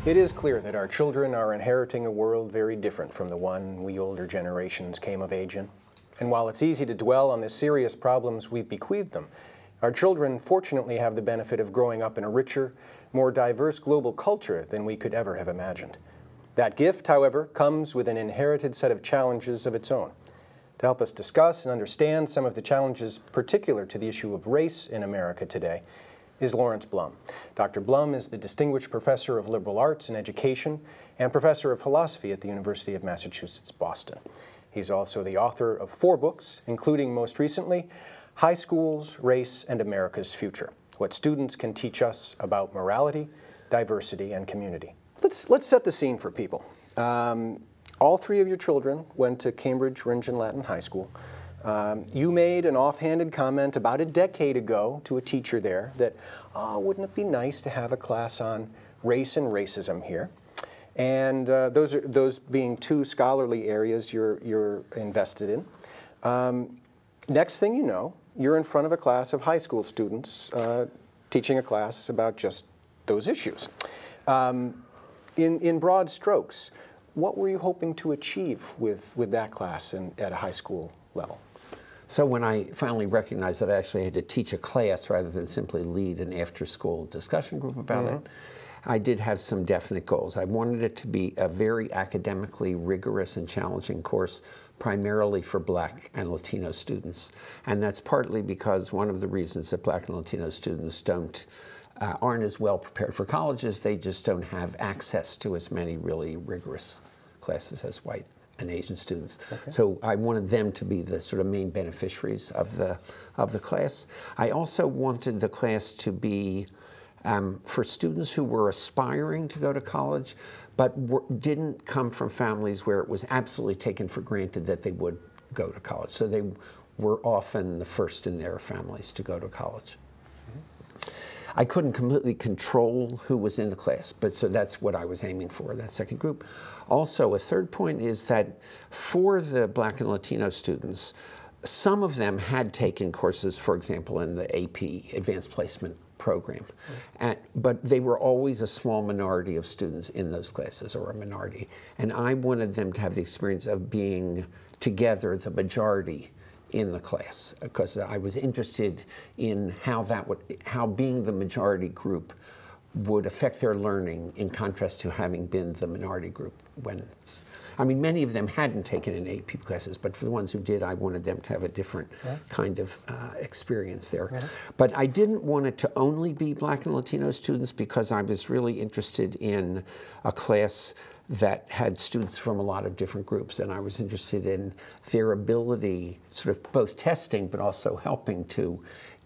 It is clear that our children are inheriting a world very different from the one we older generations came of age in. And while it's easy to dwell on the serious problems we've bequeathed them, our children fortunately have the benefit of growing up in a richer, more diverse global culture than we could ever have imagined. That gift, however, comes with an inherited set of challenges of its own. To help us discuss and understand some of the challenges particular to the issue of race in America today is Lawrence Blum. Dr. Blum is the Distinguished Professor of Liberal Arts and Education and Professor of Philosophy at the University of Massachusetts, Boston. He's also the author of 4 books, including most recently, High Schools, Race, and America's Future: What Students Can Teach Us About Morality, Diversity, and Community. Let's set the scene for people. All 3 of your children went to Cambridge Ringe and Latin High School. You made an offhanded comment about a decade ago to a teacher there that, oh, wouldn't it be nice to have a class on race and racism here? And those being 2 scholarly areas you're invested in. Next thing you know, you're in front of a class of high school students teaching a class about just those issues. In broad strokes, what were you hoping to achieve with that class at a high school level? So when I finally recognized that I actually had to teach a class rather than simply lead an after-school discussion group about it, I did have some definite goals. I wanted it to be a very academically rigorous and challenging course, primarily for Black and Latino students. And that's partly because one of the reasons that Black and Latino students aren't as well prepared for colleges, they just don't have access to as many really rigorous classes as white and Asian students. Okay. So I wanted them to be the sort of main beneficiaries of the class. I also wanted the class to be for students who were aspiring to go to college, but didn't come from families where it was absolutely taken for granted that they would go to college. So they were often the first in their families to go to college. I couldn't completely control who was in the class, but so that's what I was aiming for, that second group. Also, a third point is that for the Black and Latino students, some of them had taken courses, for example, in the AP, Advanced Placement Program. But they were always a small minority of students in those classes, or a minority. And I wanted them to have the experience of being together the majority in the class, because I was interested in how being the majority group would affect their learning in contrast to having been the minority group many of them hadn't taken any AP classes, but for the ones who did, I wanted them to have a different kind of experience there. But I didn't want it to only be Black and Latino students, because I was really interested in a class that had students from a lot of different groups, and I was interested in their ability, sort of both testing but also helping to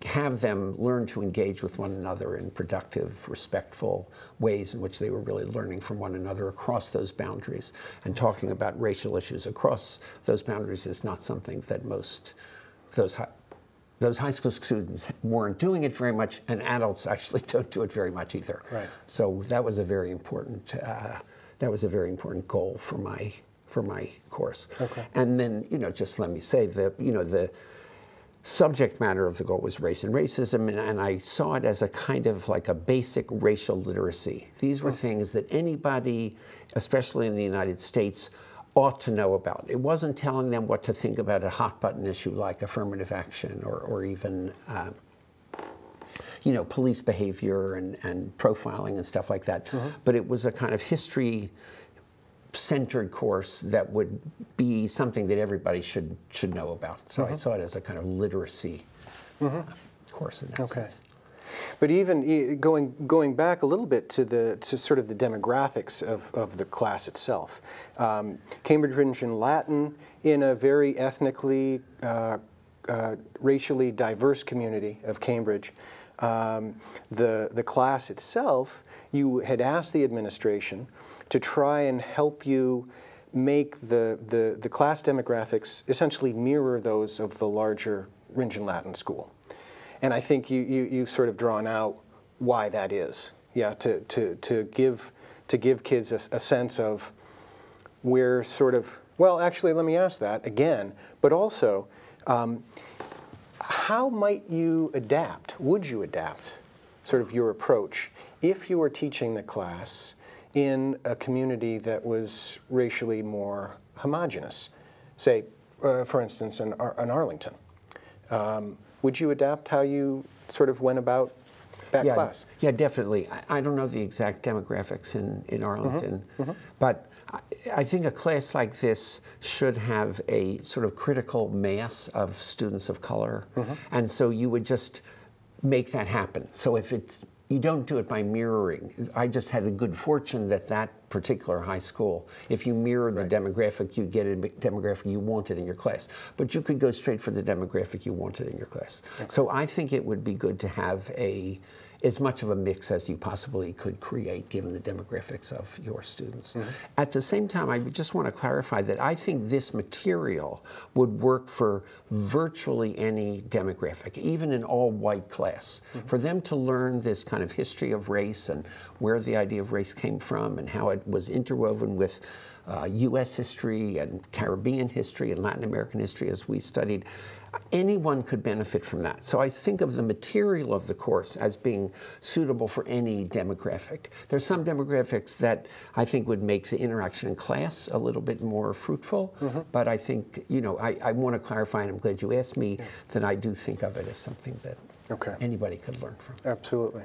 have them learn to engage with one another in productive, respectful ways in which they were really learning from one another across those boundaries. And talking about racial issues across those boundaries is not something that those high school students weren't doing it very much, and adults actually don't do it very much either. Right. So that was a very important goal for my course. Okay. And then, just let me say the subject matter of the goal was race and racism, and I saw it as a kind of like a basic racial literacy. These were things that anybody, especially in the United States, ought to know about. It wasn't telling them what to think about a hot button issue like affirmative action or even police behavior and profiling and stuff like that. But it was a kind of history-centered course that would be something that everybody should know about. So I saw it as a kind of literacy course in that sense. But even going back a little bit to sort of the demographics of the class itself, Cambridge Ringe and Latin in a very ethnically, racially diverse community of Cambridge. The class itself, you had asked the administration to try and help you make the class demographics essentially mirror those of the larger Ringe and Latin school. And I think you've sort of drawn out why that is. Yeah, to give kids a sense of where sort of, well, actually, let me ask that again, but also, how might you adapt, would you adapt sort of your approach if you were teaching the class in a community that was racially more homogeneous, say, for instance, in Arlington. Would you adapt how you sort of went about that class? Yeah, definitely. I don't know the exact demographics in Arlington, but I think a class like this should have a sort of critical mass of students of color, and so you would just make that happen. So if you don't do it by mirroring. I just had the good fortune that that particular high school, if you mirror the demographic, you get a demographic you wanted in your class. But you could go straight for the demographic you wanted in your class. Okay. So I think it would be good to have as much of a mix as you possibly could create given the demographics of your students. At the same time, I just want to clarify that I think this material would work for virtually any demographic, even an all-white class. For them to learn this kind of history of race and where the idea of race came from and how it was interwoven with U.S. history and Caribbean history and Latin American history as we studied, anyone could benefit from that. So I think of the material of the course as being suitable for any demographic. There's some demographics that I think would make the interaction in class a little bit more fruitful, but I think, you know, I want to clarify, and I'm glad you asked me, that I do think of it as something that anybody could learn from. Absolutely.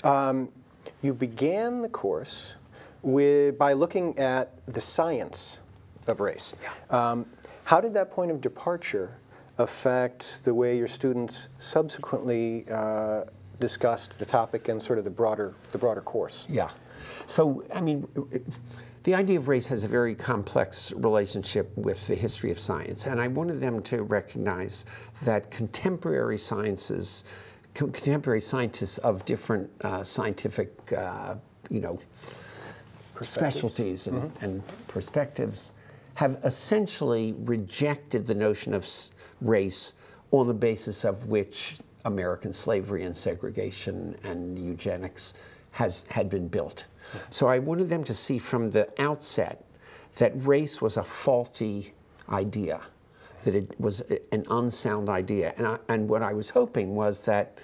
You began the course by looking at the science of race. How did that point of departure affect the way your students subsequently discussed the topic and sort of the broader course? Yeah. So, I mean, the idea of race has a very complex relationship with the history of science, and I wanted them to recognize that contemporary scientists of different scientific, you know, specialties and perspectives have essentially rejected the notion of race on the basis of which American slavery and segregation and eugenics had been built. So I wanted them to see from the outset that race was a faulty idea, that it was an unsound idea. And what I was hoping was that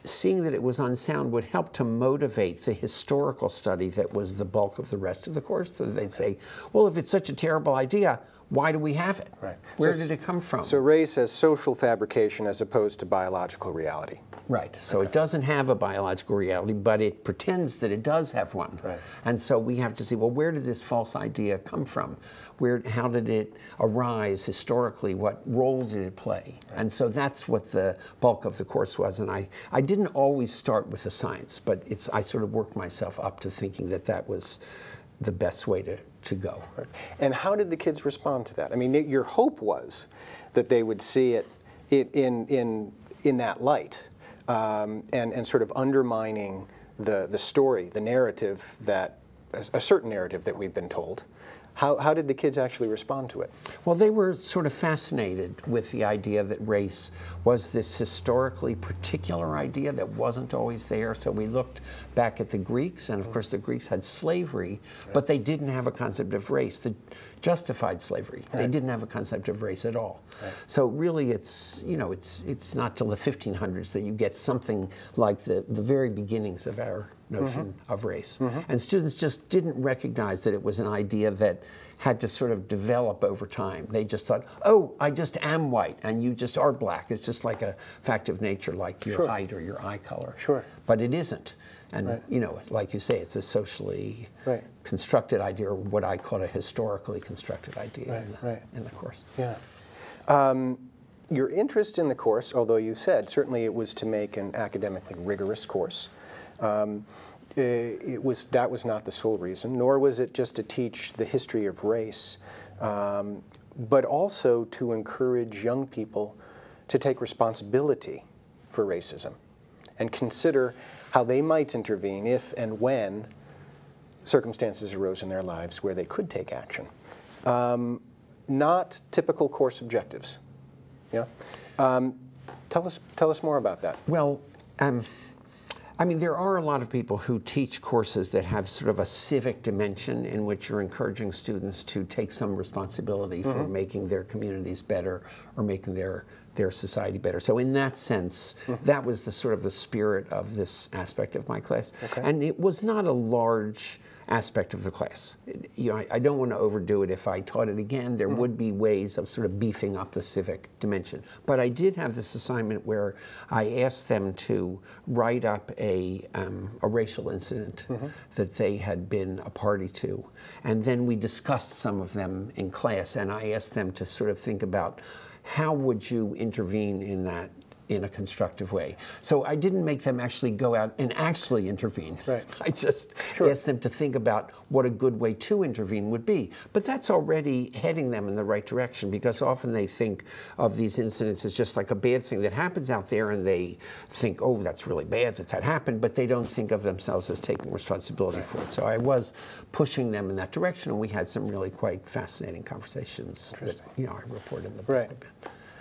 seeing that it was unsound would help to motivate the historical study that was the bulk of the rest of the course. So they'd say, well, if it's such a terrible idea, why do we have it? Where did it come from? So race as social fabrication as opposed to biological reality. Right. So it doesn't have a biological reality, but it pretends that it does have one. And so we have to see, well, where did this false idea come from? How did it arise historically? What role did it play? And so that's what the bulk of the course was. And I didn't always start with the science, but I sort of worked myself up to thinking that that was the best way to go. And how did the kids respond to that? I mean, your hope was that they would see it in that light and sort of undermining the story, the narrative that, a certain narrative that we've been told. How did the kids actually respond to it? Well, they were sort of fascinated with the idea that race was this historically particular idea that wasn't always there. So we looked back at the Greeks, and of course the Greeks had slavery, but they didn't have a concept of race that justified slavery. They didn't have a concept of race at all. So really it's, you know, it's not till the 1500s that you get something like the very beginnings of our notion of race. And students just didn't recognize that it was an idea that had to sort of develop over time. They just thought, oh, I just am white and you just are black. It's just like a fact of nature, like your height or your eye color. But it isn't. And, you know, like you say, it's a socially constructed idea, or what I call a historically constructed idea in the course. Your interest in the course, although you said certainly it was to make an academically rigorous course, that was not the sole reason, nor was it just to teach the history of race, but also to encourage young people to take responsibility for racism and consider how they might intervene if and when circumstances arose in their lives where they could take action. Not typical course objectives. Tell us more about that. Well, I mean, there are a lot of people who teach courses that have sort of a civic dimension in which you're encouraging students to take some responsibility for making their communities better or making their their society better. So in that sense, that was the sort of the spirit of this aspect of my class. Okay. And it was not a large aspect of the class. You know, I don't want to overdo it. If I taught it again, there would be ways of sort of beefing up the civic dimension. But I did have this assignment where I asked them to write up a racial incident that they had been a party to. And then we discussed some of them in class, and I asked them to sort of think about how would you intervene in that in a constructive way. So I didn't make them actually go out and actually intervene. Right. I just asked them to think about what a good way to intervene would be. But that's already heading them in the right direction, because often they think of these incidents as just like a bad thing that happens out there, and they think, oh, that's really bad that that happened, but they don't think of themselves as taking responsibility for it. So I was pushing them in that direction, and we had some really quite fascinating conversations that, you know, I report in the book a bit.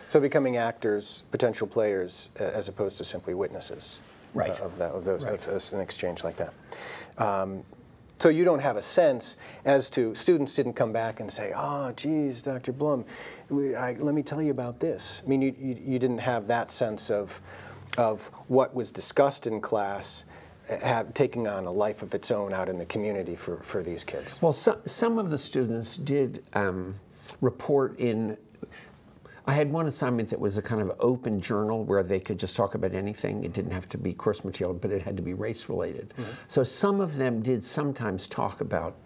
So becoming actors, potential players, as opposed to simply witnesses of an exchange like that. So you don't have a sense as to, students didn't come back and say, oh, geez, Dr. Blum, let me tell you about this. I mean, you didn't have that sense of what was discussed in class taking on a life of its own out in the community for these kids. Well, some of the students did report in. I had one assignment that was a kind of open journal where they could just talk about anything. It didn't have to be course material, but it had to be race related. So some of them did sometimes talk about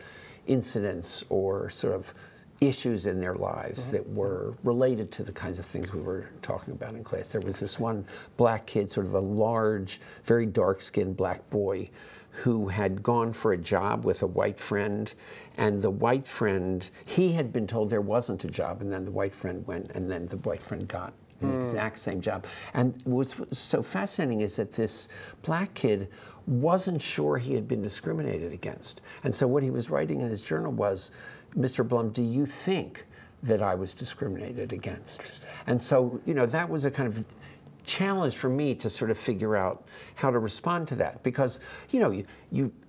incidents or sort of issues in their lives that were related to the kinds of things we were talking about in class. There was this one black kid, sort of a large, very dark-skinned black boy, who had gone for a job with a white friend, and the white friend, he had been told there wasn't a job, and then the white friend went, and then the white friend got the exact same job. And what's so fascinating is that this black kid wasn't sure he had been discriminated against. And so what he was writing in his journal was, Mr. Blum, do you think that I was discriminated against? And so, you know, that was a kind of challenge for me to sort of figure out how to respond to that, because, you know,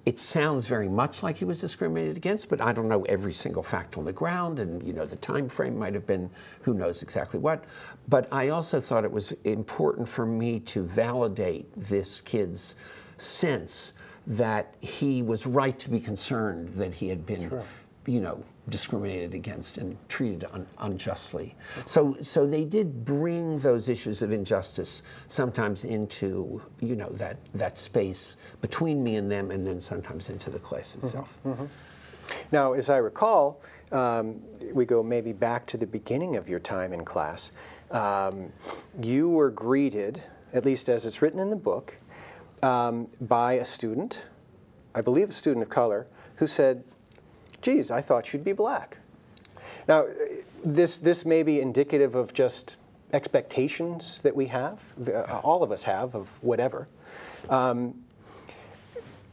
it sounds very much like he was discriminated against, but I don't know every single fact on the ground, and, you know, the time frame might have been who knows exactly what. But I also thought it was important for me to validate this kid's sense that he was right to be concerned that he had been you know, discriminated against and treated unjustly. So they did bring those issues of injustice sometimes into, you know, that space between me and them, and then sometimes into the class itself. Now, as I recall, we go maybe back to the beginning of your time in class. You were greeted, at least as it's written in the book, by a student, I believe a student of color, who said, geez, I thought you'd be black. Now, this may be indicative of just expectations that we have, all of us have, of whatever.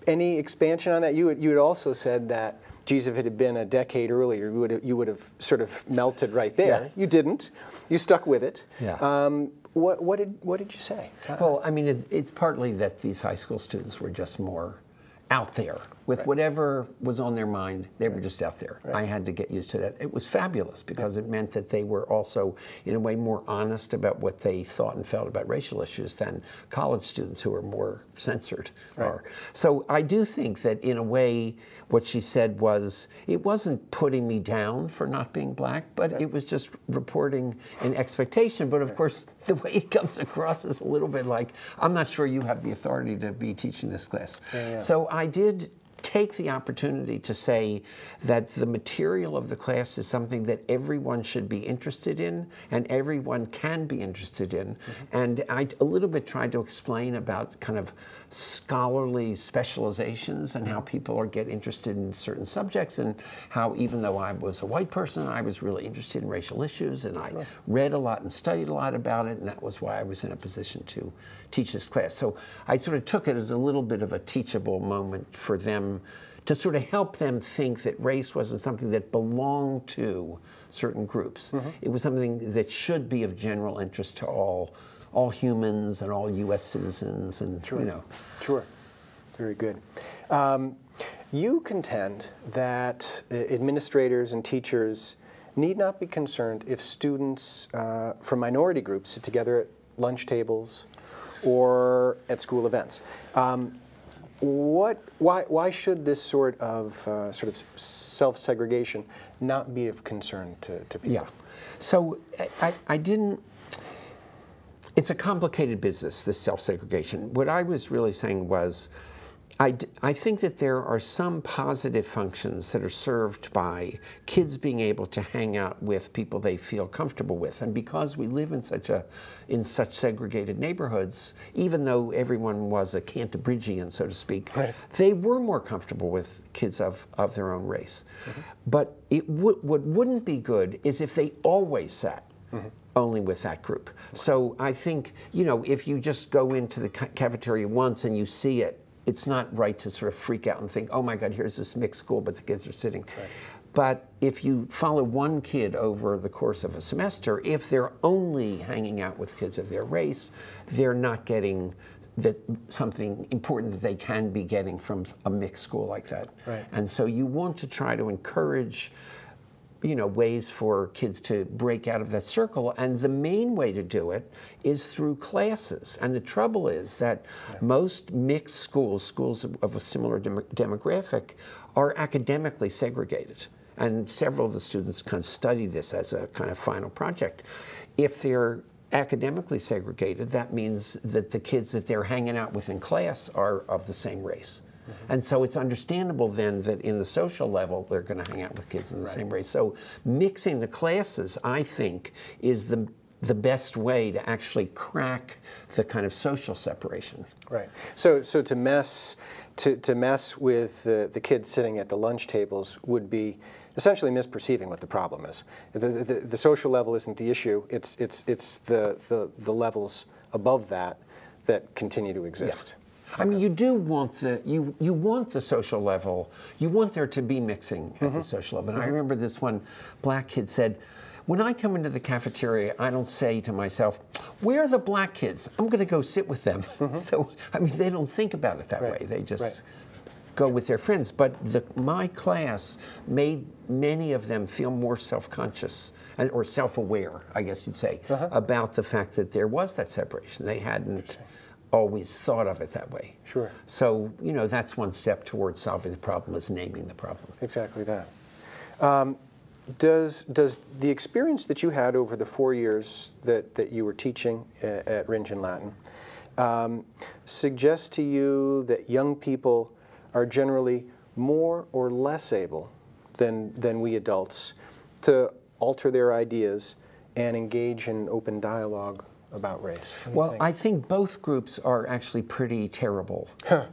Any expansion on that? You had also said that, geez, if it had been a decade earlier, you would have sort of melted right there. Yeah. You didn't. You stuck with it. Yeah. What did you say? Well, I mean, it's partly that these high school students were just more out there with whatever was on their mind. They were just out there. I had to get used to that. It was fabulous because it meant that they were also, in a way, more honest about what they thought and felt about racial issues than college students who are more censored are. So I do think that, in a way, what she said was, it wasn't putting me down for not being black, but it was just reporting an expectation. But of course, the way it comes across is a little bit like, I'm not sure you have the authority to be teaching this class. So I did take the opportunity to say that the material of the class is something that everyone should be interested in and everyone can be interested in. And I a little bit tried to explain about kind of scholarly specializations and how people get interested in certain subjects, and how, even though I was a white person, I was really interested in racial issues, and I read a lot and studied a lot about it, and that was why I was in a position to teach this class. So I sort of took it as a little bit of a teachable moment for them, to sort of help them think that race wasn't something that belonged to certain groups. It was something that should be of general interest to all humans and all U.S. citizens, and you know. Sure, very good. You contend that administrators and teachers need not be concerned if students from minority groups sit together at lunch tables or at school events. Why should this sort of self-segregation not be of concern to people? Yeah. So I didn't. It's a complicated business, this self-segregation. What I was really saying was, I think that there are some positive functions that are served by kids being able to hang out with people they feel comfortable with. And because we live in such segregated neighborhoods, even though everyone was a Cantabrigian, so to speak, right, they were more comfortable with kids of their own race. Mm-hmm. But what wouldn't be good is if they always sat mm-hmm. only with that group. Okay. So I think, if you just go into the cafeteria once and you see it, it's not right to sort of freak out and think, oh my God, here's this mixed school, but the kids are sitting. Right. But if you follow one kid over the course of a semester, if they're only hanging out with kids of their race, they're not getting something important that they can be getting from a mixed school like that. Right. And so you want to try to encourage ways for kids to break out of that circle, and the main way to do it is through classes. And the trouble is that most mixed schools of a similar demographic, are academically segregated. And several of the students kind of study this as a kind of final project. If they're academically segregated, that means that the kids that they're hanging out with in class are of the same race. Mm-hmm. And so it's understandable then that in the social level, they're going to hang out with kids in the right. same race. So mixing the classes, I think, is the best way to actually crack the kind of social separation. Right. So to mess with the kids sitting at the lunch tables would be essentially misperceiving what the problem is. The social level isn't the issue. It's the levels above that continue to exist. Yeah. I mean, you do want you want the social level. You want there to be mixing at mm-hmm. the social level. And mm-hmm. I remember this one black kid said, when I come into the cafeteria, I don't say to myself, where are the black kids? I'm going to go sit with them. Mm-hmm. So, I mean, they don't think about it that right. way. They just right. go with their friends. But my class made many of them feel more self-conscious, or self-aware, I guess you'd say, uh-huh. about the fact that there was that separation. They hadn't always thought of it that way. Sure. So, that's one step towards solving the problem, is naming the problem. Exactly that. Does the experience that you had over the 4 years that you were teaching at Ringen Latin suggest to you that young people are generally more or less able than we adults to alter their ideas and engage in open dialogue about race? Well, I think both groups are actually pretty terrible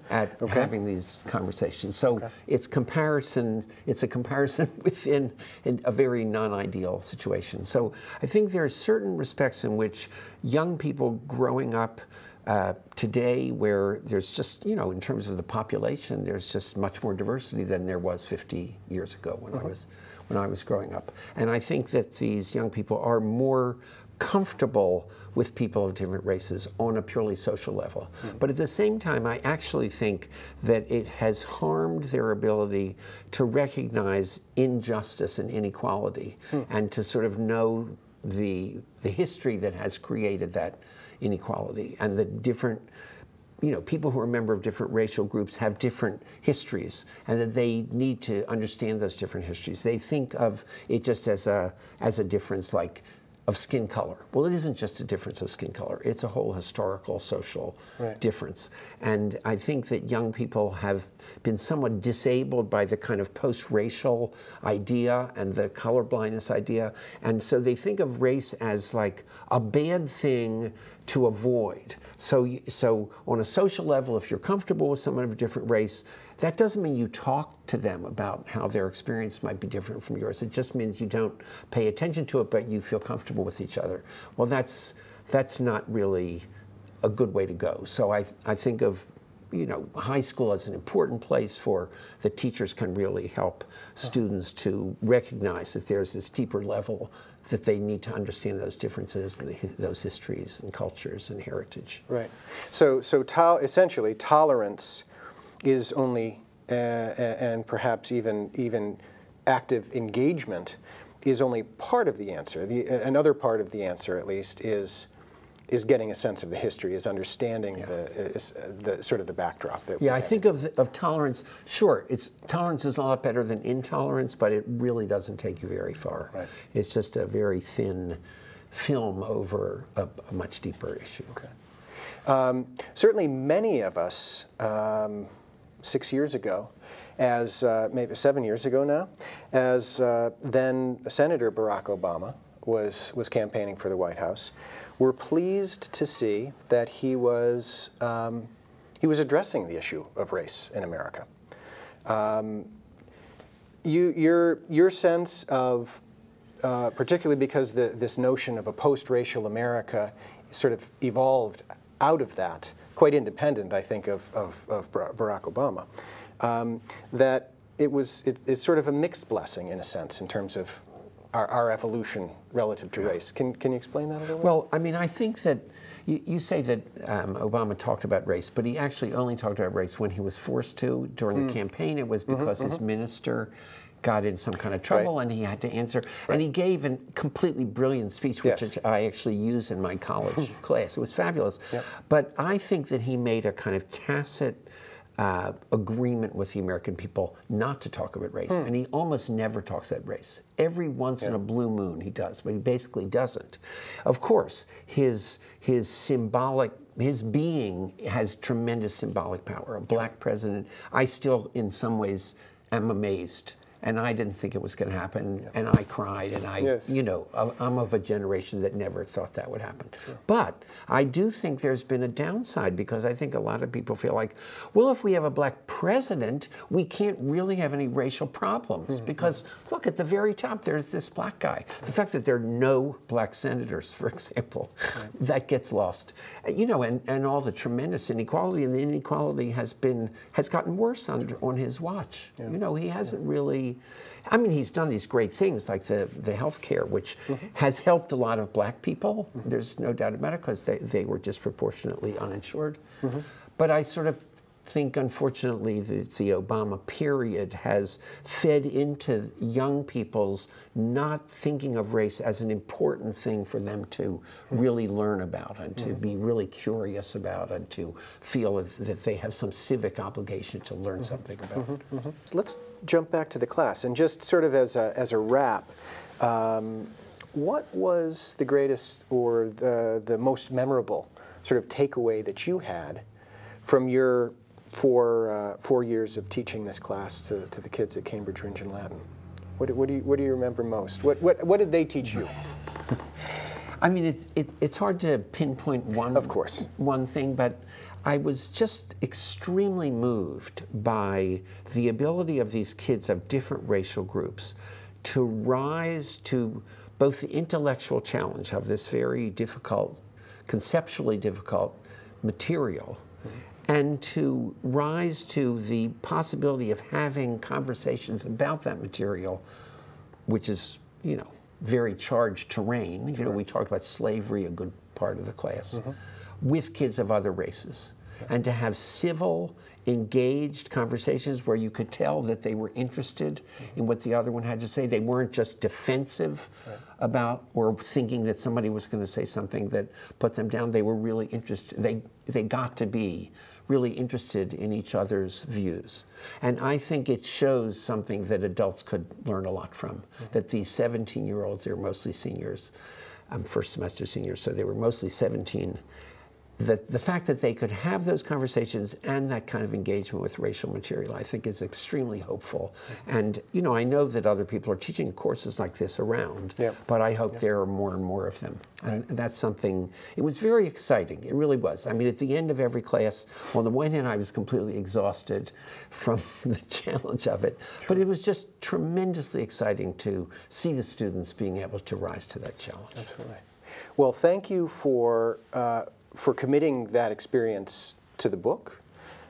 at okay. having these conversations. So okay. It's a comparison within a very non-ideal situation. So I think there are certain respects in which young people growing up today, where there's just, in terms of the population, there's just much more diversity than there was 50 years ago when mm-hmm. I was growing up. And I think that these young people are more comfortable with people of different races on a purely social level. Mm-hmm. But at the same time, I actually think that it has harmed their ability to recognize injustice and inequality and to sort of know the history that has created that inequality, and the different people who are members of different racial groups have different histories, and that they need to understand those different histories. They think of it just as a difference of skin color. Well, it isn't just a difference of skin color. It's a whole historical, social right. difference. And I think that young people have been somewhat disabled by the kind of post-racial idea and the colorblindness idea. And so they think of race as like a bad thing to avoid. So on a social level, if you're comfortable with someone of a different race, that doesn't mean you talk to them about how their experience might be different from yours. It just means you don't pay attention to it, but you feel comfortable with each other. Well, that's not really a good way to go. So I think of high school as an important place for the teachers can really help students to recognize that there's this deeper level that they need to understand those differences and those histories and cultures and heritage. Right. So essentially, tolerance is only, and perhaps even active engagement, is only part of the answer. Another part of the answer, at least, is getting a sense of the history, is understanding the sort of the backdrop. That I think of tolerance. Sure, tolerance is a lot better than intolerance, but it really doesn't take you very far. Right. It's just a very thin film over a much deeper issue. Okay. Certainly, many of us 6 years ago, as maybe 7 years ago now, as then Senator Barack Obama was campaigning for the White House, were pleased to see that he was addressing the issue of race in America. Your sense of, particularly because this notion of a post-racial America sort of evolved out of that, quite independent, I think, of Barack Obama, that it's sort of a mixed blessing in a sense in terms of our evolution relative to race. Can you explain that a little bit? Well, I mean, I think that you say that Obama talked about race, but he actually only talked about race when he was forced to. During the campaign, it was because his minister got in some kind of trouble and he had to answer. And he gave a completely brilliant speech, which I actually use in my college class. It was fabulous. But I think that he made a kind of tacit agreement with the American people not to talk about race. And he almost never talks about race. Every once in a blue moon he does, but he basically doesn't. Of course, his being has tremendous symbolic power. A black president, I still in some ways am amazed. And I didn't think it was going to happen, and I cried, and you know, I'm of a generation that never thought that would happen. But I do think there's been a downside, because I think a lot of people feel like, well, if we have a black president, we can't really have any racial problems, because look, at the very top, there's this black guy. The fact that there are no black senators, for example, that gets lost. You know, and all the tremendous inequality, and the inequality has gotten worse on his watch. You know, he hasn't really. I mean, he's done these great things like the health care, which has helped a lot of black people. There's no doubt about it, because they were disproportionately uninsured. But I sort of think, unfortunately, the Obama period has fed into young people's not thinking of race as an important thing for them to really learn about and to be really curious about and to feel that they have some civic obligation to learn something about. Let's jump back to the class, and just sort of as a wrap, what was the greatest or the most memorable sort of takeaway that you had from your 4 years of teaching this class to the kids at Cambridge Rindge and Latin? What do you remember most? What did they teach you? I mean, it's hard to pinpoint one thing, but I was just extremely moved by the ability of these kids of different racial groups to rise to both the intellectual challenge of this very difficult, conceptually difficult material, and to rise to the possibility of having conversations about that material, which is, you know, very charged terrain. You know, we talked about slavery a good part of the class, with kids of other races. And to have civil, engaged conversations where you could tell that they were interested in what the other one had to say. They weren't just defensive about or thinking that somebody was going to say something that put them down. They were really interested. They got to be really interested in each other's views. And I think it shows something that adults could learn a lot from, that these 17-year-olds, they were mostly seniors, first semester seniors, so they were mostly 17, that the fact that they could have those conversations and that kind of engagement with racial material, I think, is extremely hopeful. And, you know, I know that other people are teaching courses like this around, but I hope there are more and more of them. And that's something, it was very exciting. It really was. I mean, at the end of every class, on the one hand, I was completely exhausted from the challenge of it, but it was just tremendously exciting to see the students being able to rise to that challenge. Absolutely. Well, thank you for committing that experience to the book,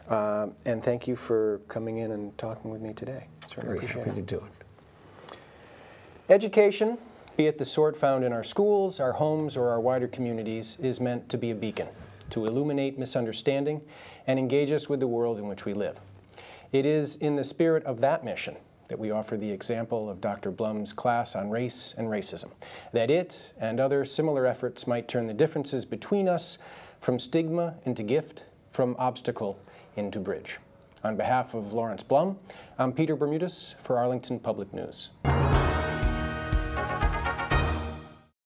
and thank you for coming in and talking with me today. Very happy to do it. Education, be it the sort found in our schools, our homes, or our wider communities, is meant to be a beacon, to illuminate misunderstanding and engage us with the world in which we live. It is in the spirit of that mission that we offer the example of Dr. Blum's class on race and racism, that it and other similar efforts might turn the differences between us from stigma into gift, from obstacle into bridge. On behalf of Lawrence Blum, I'm Peter Bermudez for Arlington Public News.